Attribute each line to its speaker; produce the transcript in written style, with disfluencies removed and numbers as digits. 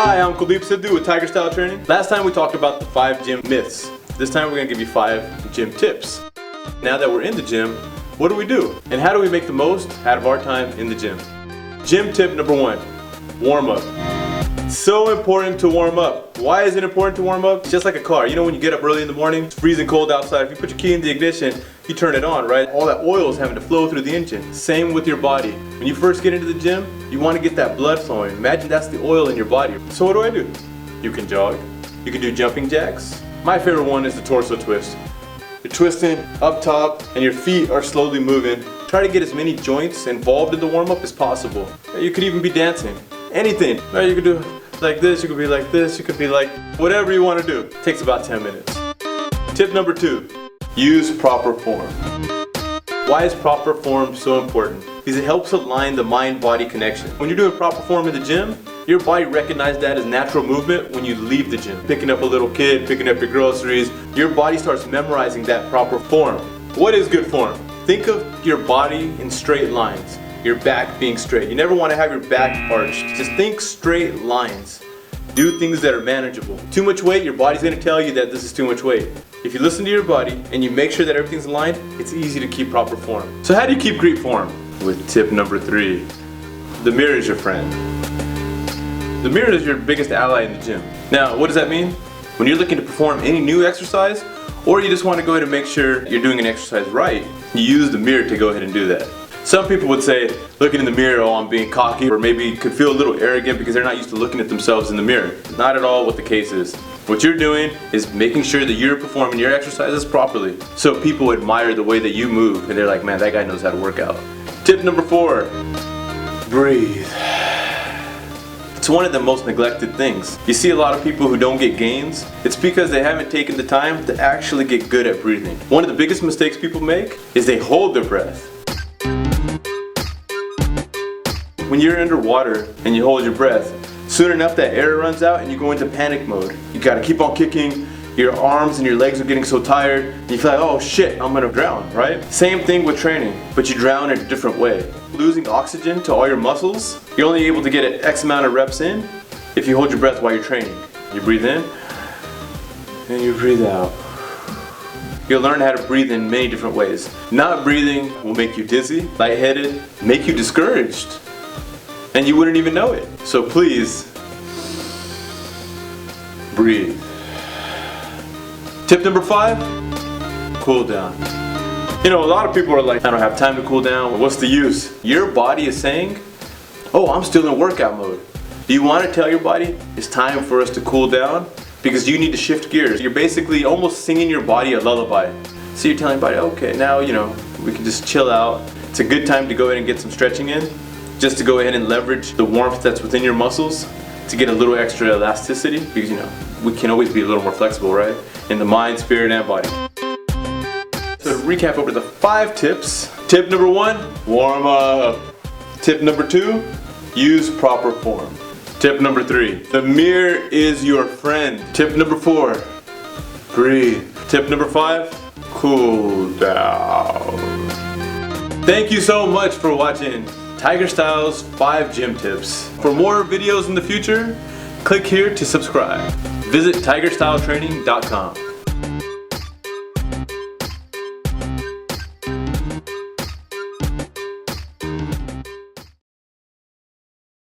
Speaker 1: Hi, I'm Kuldeep Sidhu with Tiger Style Training. Last time we talked about the 5 gym myths. This time we're going to give you 5 gym tips. Now that we're in the gym, what do? And how do we make the most out of our time in the gym? Gym tip number 1, warm up. So important to warm up. Why is it important to warm up? It's just like a car. You know when you get up early in the morning, it's freezing cold outside. If you put your key in the ignition, you turn it on, right? All that oil is having to flow through the engine. Same with your body. When you first get into the gym, you want to get that blood flowing. Imagine that's the oil in your body. So what do? You can jog. You can do jumping jacks. My favorite one is the torso twist. You're twisting up top and your feet are slowly moving. Try to get as many joints involved in the warm-up as possible. You could even be dancing. Anything. You could do like this, you could be like this, you could be like whatever you want to do. It takes about 10 minutes. Tip number 2, use proper form. Why is proper form so important? Because it helps align the mind-body connection. When you're doing proper form in the gym, your body recognizes that as natural movement when you leave the gym. Picking up a little kid, picking up your groceries, your body starts memorizing that proper form. What is good form? Think of your body in straight lines. Your back being straight. You never want to have your back arched. Just think straight lines. Do things that are manageable. Too much weight, your body's going to tell you that this is too much weight. If you listen to your body and you make sure that everything's aligned, it's easy to keep proper form. So how do you keep great form? With tip number 3, the mirror is your friend. The mirror is your biggest ally in the gym. Now, what does that mean? When you're looking to perform any new exercise, or you just want to go ahead and make sure you're doing an exercise right, you use the mirror to go ahead and do that. Some people would say, looking in the mirror, oh, I'm being cocky, or maybe could feel a little arrogant because they're not used to looking at themselves in the mirror. Not at all what the case is. What you're doing is making sure that you're performing your exercises properly, so people admire the way that you move, and they're like, man, that guy knows how to work out. Tip number 4, breathe. It's one of the most neglected things. You see a lot of people who don't get gains. It's because they haven't taken the time to actually get good at breathing. One of the biggest mistakes people make is they hold their breath. When you're underwater and you hold your breath, soon enough that air runs out and you go into panic mode. You gotta keep on kicking, your arms and your legs are getting so tired, and you feel like, oh shit, I'm gonna drown, right? Same thing with training, but you drown in a different way. Losing oxygen to all your muscles, you're only able to get an X amount of reps in if you hold your breath while you're training. You breathe in, and you breathe out. You'll learn how to breathe in many different ways. Not breathing will make you dizzy, lightheaded, make you discouraged, and you wouldn't even know it. So please, breathe. Tip number 5, cool down. You know, a lot of people are like, I don't have time to cool down. What's the use? Your body is saying, oh, I'm still in workout mode. Do you want to tell your body, it's time for us to cool down? Because you need to shift gears. You're basically almost singing your body a lullaby. So you're telling your body, okay, now, we can just chill out. It's a good time to go ahead and get some stretching in, just to go ahead and leverage the warmth that's within your muscles to get a little extra elasticity, because we can always be a little more flexible, right? In the mind, spirit, and body. So to recap over the 5 tips. Tip number 1, warm up. Tip number 2, use proper form. Tip number 3, the mirror is your friend. Tip number 4, breathe. Tip number 5, cool down. Thank you so much for watching Tiger Style's 5 gym tips. For more videos in the future, click here to subscribe. Visit tigerstyletraining.com.